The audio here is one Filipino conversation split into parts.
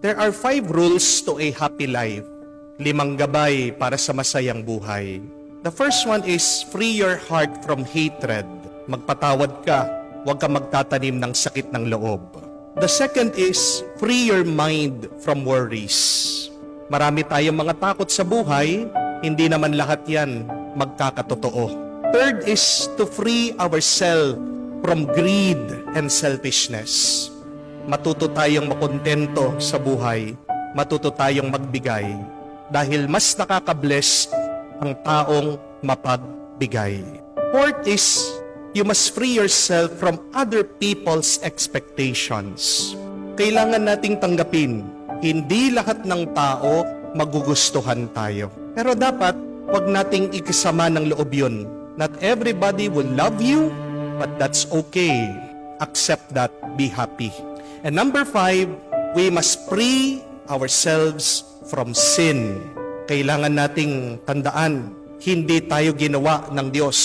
There are 5 rules to a happy life. 5 gabay para sa masayang buhay. The first one is free your heart from hatred. Magpatawad ka, huwag ka magtatanim ng sakit ng loob. The second is free your mind from worries. Marami tayong mga takot sa buhay, hindi naman lahat yan magkakatotoo. Third is to free ourselves from greed and selfishness. Matuto tayong makontento sa buhay, matuto tayong magbigay, dahil mas nakaka-bless ang taong mapagbigay. Fourth is, you must free yourself from other people's expectations. Kailangan nating tanggapin, hindi lahat ng tao magugustuhan tayo. Pero dapat, wag nating ikasama ng loob yun. Not everybody will love you, but that's okay. Accept that, be happy. And number 5, we must free ourselves from sin. Kailangan nating tandaan, hindi tayo ginawa ng Diyos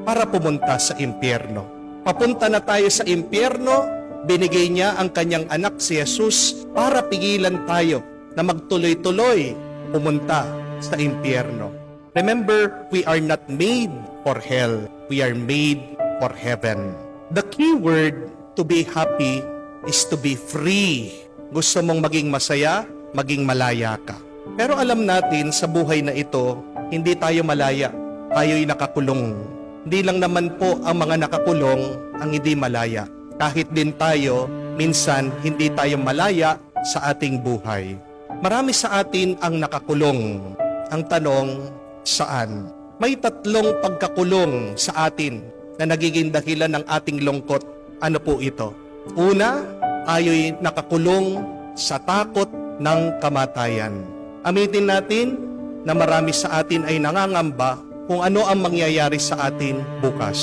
para pumunta sa impyerno. Papunta na tayo sa impyerno, binigay niya ang kanyang anak si Jesus para pigilan tayo na magtuloy-tuloy pumunta sa impyerno. Remember, we are not made for hell. We are made for heaven. The key word to be happy is to be free. Gusto mong maging masaya, maging malaya ka. Pero alam natin sa buhay na ito, hindi tayo malaya. Tayo'y nakakulong. Hindi lang naman po ang mga nakakulong ang hindi malaya. Kahit din tayo, minsan hindi tayo malaya sa ating buhay. Marami sa atin ang nakakulong. Ang tanong, saan? May 3 pagkakulong sa atin na nagiging dahilan ng ating lungkot. Ano po ito? Una, tayo'y nakakulong sa takot ng kamatayan. Amitin natin na marami sa atin ay nangangamba kung ano ang mangyayari sa atin bukas.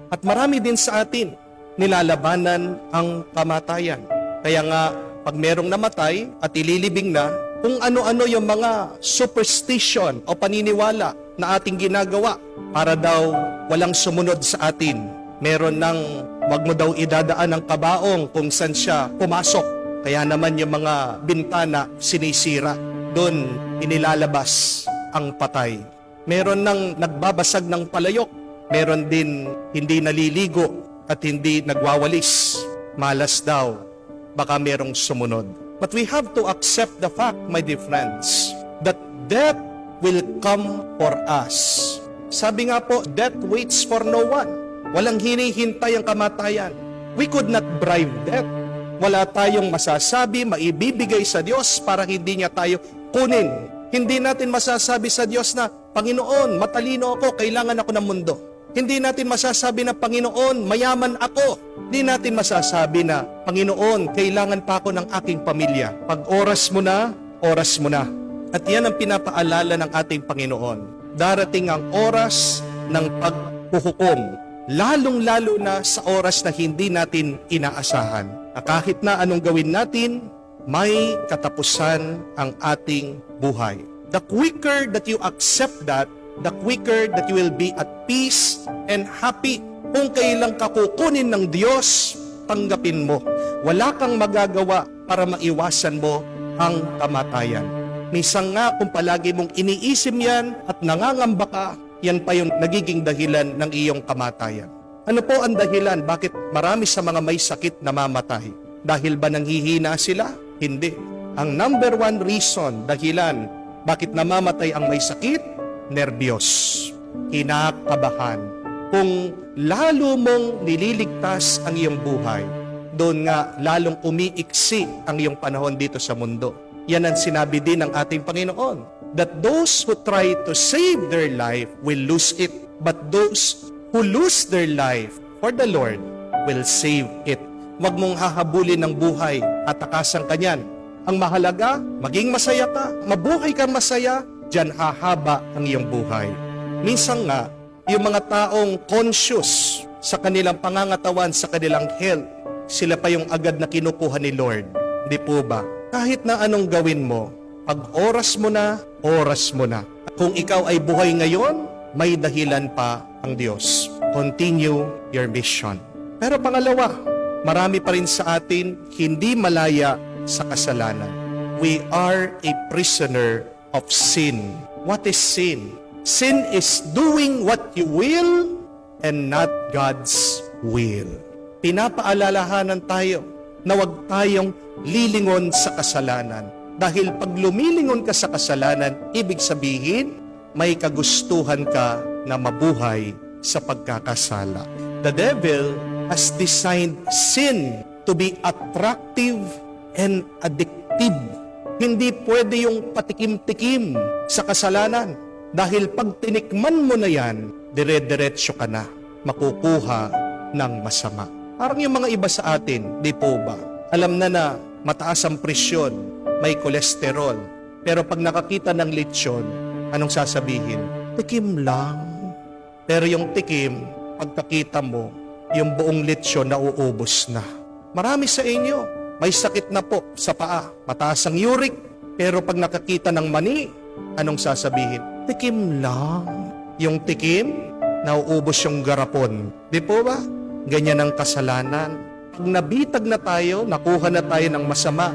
At marami din sa atin nilalabanan ang kamatayan. Kaya nga, pag merong namatay at ililibing na, kung ano-ano yung mga superstition o paniniwala na ating ginagawa para daw walang sumunod sa atin. Meron ng wag mo daw idadaan ng kabaong kung saan siya pumasok. Kaya naman yung mga bintana sinisira. Doon inilalabas ang patay. Meron ng nagbabasag ng palayok. Meron din hindi naliligo at hindi nagwawalis. Malas daw. Baka merong sumunod. But we have to accept the fact, my dear friends, that death will come for us. Sabi nga po, death waits for no one. Walang hinihintay ang kamatayan. We could not bribe death. Wala tayong masasabi, maibibigay sa Diyos para hindi niya tayo kunin. Hindi natin masasabi sa Diyos na, Panginoon, matalino ako, kailangan ako ng mundo. Hindi natin masasabi na, Panginoon, mayaman ako. Hindi natin masasabi na, Panginoon, kailangan pa ako ng aking pamilya. Pag oras mo na, oras mo na. At yan ang pinapaalala ng ating Panginoon. Darating ang oras ng paghuhukom. Lalong-lalo na sa oras na hindi natin inaasahan. Kahit na anong gawin natin, may katapusan ang ating buhay. The quicker that you accept that, the quicker that you will be at peace and happy. Kung kailang ka kukunin ng Diyos, tanggapin mo. Wala kang magagawa para maiwasan mo ang kamatayan. Minsan nga kung palagi mong iniisip yan at nangangamba ka, yan pa yung nagiging dahilan ng iyong kamatayan. Ano po ang dahilan? Bakit marami sa mga may sakit namamatay? Dahil ba nanghihina sila? Hindi. Ang number 1 reason, dahilan, bakit namamatay ang may sakit? Nervyos. Kinakabahan. Kung lalo mong nililigtas ang iyong buhay, doon nga lalong umiiksi ang iyong panahon dito sa mundo. Yan ang sinabi din ng ating Panginoon, that those who try to save their life will lose it, but those who lose their life for the Lord will save it. Huwag mong hahabulin ng buhay at takasan ka niyan. Ang mahalaga, maging masaya ka, mabuhay kang masaya, diyan hahaba ang iyong buhay. Minsan nga, yung mga taong conscious sa kanilang pangangatawan, sa kanilang health, sila pa yung agad na kinukuha ni Lord. Di po ba? Kahit na anong gawin mo, pag oras mo na, oras mo na. Kung ikaw ay buhay ngayon, may dahilan pa ang Diyos. Continue your mission. Pero pangalawa, marami pa rin sa atin hindi malaya sa kasalanan. we are a prisoner of sin. What is sin? Sin is doing what you will and not God's will. Pinapaalalahanan tayo na huwag tayong lilingon sa kasalanan. Dahil pag lumilingon ka sa kasalanan, ibig sabihin, may kagustuhan ka na mabuhay sa pagkakasala. The devil has designed sin to be attractive and addictive. Hindi pwede yung patikim-tikim sa kasalanan. Dahil pag tinikman mo na yan, dire-diretso ka na, makukuha ng masama. Parang yung mga iba sa atin, di po ba? Alam na mataas ang presyon, may kolesterol. Pero pag nakakita ng lechon, anong sasabihin? Tikim lang. Pero yung tikim, pagkakita mo, yung buong lechon nauubos na. Marami sa inyo, may sakit na po sa paa, mataas ang uric. Pero pag nakakita ng mani, anong sasabihin? Tikim lang. Yung tikim, nauubos yung garapon. Di po ba? Ganyan ang kasalanan. Pag nabitag na tayo, nakuha na tayo ng masama,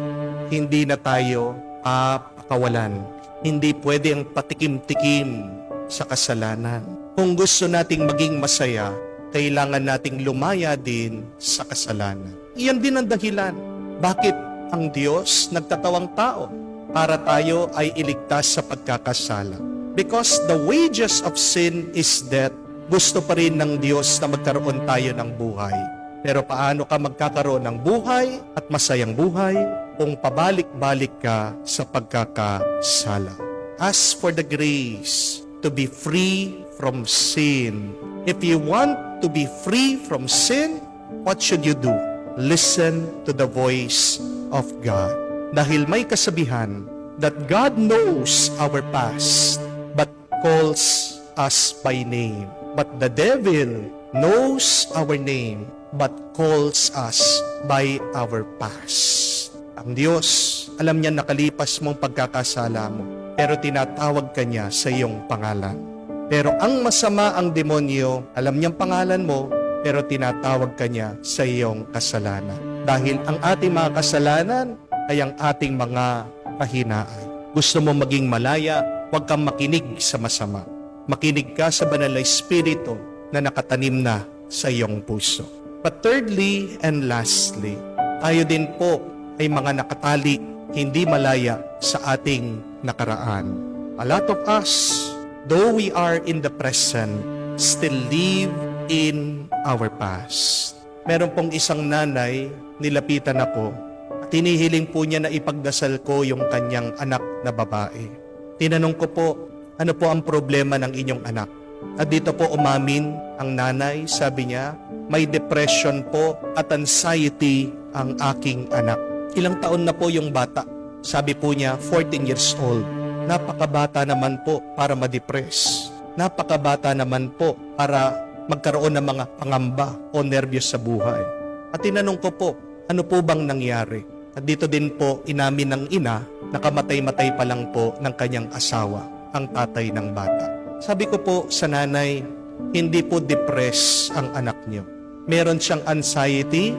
hindi na tayo pakawalan. Hindi pwede ang patikim-tikim sa kasalanan. Kung gusto nating maging masaya, kailangan nating lumaya din sa kasalanan. Iyan din ang dahilan. Bakit ang Diyos nagtatawang tao? Para tayo ay iligtas sa pagkakasala. Because the wages of sin is death. Gusto pa rin ng Diyos na magkaroon tayo ng buhay. Pero paano ka magkakaroon ng buhay at masayang buhay kung pabalik-balik ka sa pagkakasala? Ask for the grace to be free from sin. If you want to be free from sin, what should you do? Listen to the voice of God. Dahil may kasabihan that God knows our past but calls us by name. But the devil knows our name but calls us by our past. Ang Diyos, alam niya nakalipas mong pagkakasala mo, pero tinatawag ka niya sa iyong pangalan. Pero ang masama ang demonyo, alam niyang pangalan mo, pero tinatawag ka niya sa iyong kasalanan. Dahil ang ating mga kasalanan ay ang ating mga kahinaan. Gusto mo maging malaya, huwag kang makinig sa masama. Makinig ka sa banal na Espiritu na nakatanim na sa iyong puso. But thirdly and lastly, tayo din po ay mga nakatali, hindi malaya sa ating nakaraan. A lot of us, though we are in the present, still live in our past. Meron pong isang nanay, nilapitan ako, at hinihiling po niya na ipagdasal ko yung kanyang anak na babae. Tinanong ko po, ano po ang problema ng inyong anak? At dito po umamin ang nanay, sabi niya, may depression po at anxiety ang aking anak. Ilang taon na po yung bata? Sabi po niya, 14 years old. Napakabata naman po para ma-depress. Napakabata naman po para magkaroon ng mga pangamba o nerbiyos sa buhay. At tinanong ko po, ano po bang nangyari? At dito din po inamin ng ina, nakamatay-matay pa lang po ng kanyang asawa, ang tatay ng bata. Sabi ko po sa nanay, hindi po depressed ang anak niyo. Meron siyang anxiety.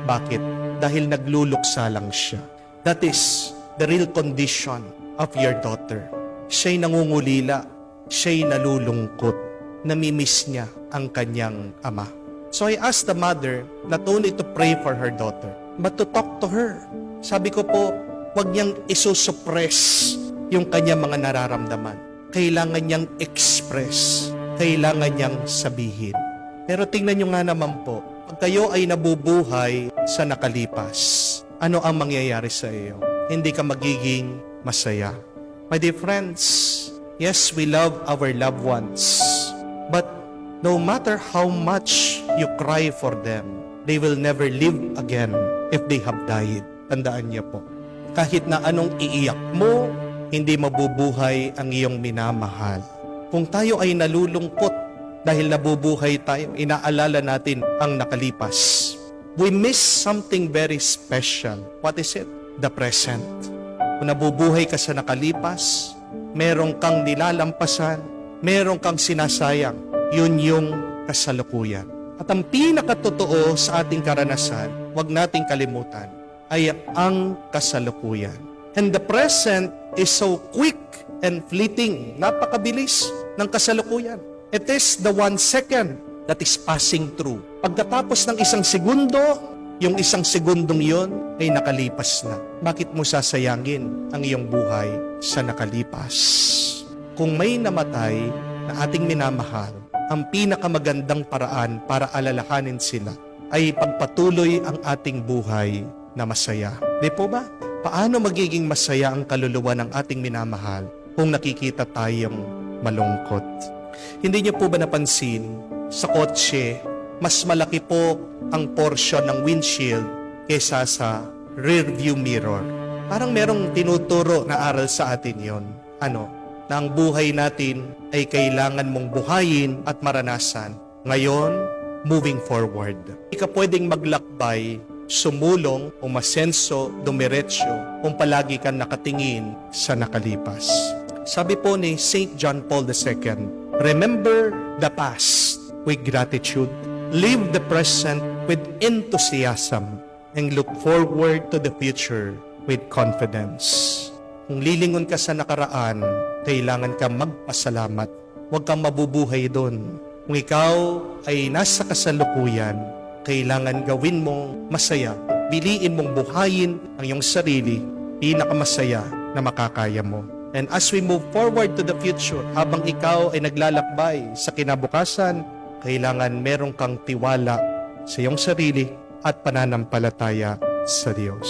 Bakit? Dahil nagluluksa lang siya. That is the real condition of your daughter. Siya'y nangungulila. Siya'y nalulungkot. Namimiss niya ang kanyang ama. So I asked the mother not only to pray for her daughter, but to talk to her. Sabi ko po, huwag niyang isusuppress yung kanyang mga nararamdaman. Kailangan niyang express. Kailangan niyang sabihin. Pero tingnan niyo nga naman po, pag kayo ay nabubuhay sa nakalipas, ano ang mangyayari sa iyo? Hindi ka magiging masaya. My dear friends, yes, we love our loved ones. But no matter how much you cry for them, they will never live again if they have died. Tandaan niyo po. Kahit na anong iiyak mo, hindi mabubuhay ang iyong minamahal. Kung tayo ay nalulungkot dahil nabubuhay tayo, inaalala natin ang nakalipas. We miss something very special. What is it? The present. Kung nabubuhay ka sa nakalipas, meron kang nilalampasan, meron kang sinasayang, yun yung kasalukuyan. At ang pinakatotoo sa ating karanasan, huwag nating kalimutan, ay ang kasalukuyan. And the present is so quick and fleeting. Napakabilis ng kasalukuyan. It is the 1 second that is passing through. Pagkatapos ng isang segundo, yung isang segundong yon ay nakalipas na. Bakit mo sasayangin ang iyong buhay sa nakalipas? Kung may namatay na ating minamahal, ang pinakamagandang paraan para alalahanin sila ay pagpatuloy ang ating buhay na masaya. Di po ba? Paano magiging masaya ang kaluluwa ng ating minamahal kung nakikita tayong malungkot? Hindi niyo po ba napansin, sa kotse, mas malaki po ang portion ng windshield kaysa sa rear view mirror? Parang merong tinuturo na aral sa atin yon. Na ang buhay natin ay kailangan mong buhayin at maranasan. Ngayon, moving forward. Hindi ka pwedeng maglakbay, sumulong, umasenso, dumiretso kung palagi kang nakatingin sa nakalipas. Sabi po ni St. John Paul II, remember the past with gratitude, live the present with enthusiasm, and look forward to the future with confidence. Kung lilingon ka sa nakaraan, kailangan ka magpasalamat. Huwag kang mabubuhay doon. Kung ikaw ay nasa kasalukuyan, kailangan gawin mong masaya. Piliin mong buhayin ang iyong sarili, pinakamasaya na makakaya mo. And as we move forward to the future, habang ikaw ay naglalakbay sa kinabukasan, kailangan meron kang tiwala sa iyong sarili at pananampalataya sa Diyos.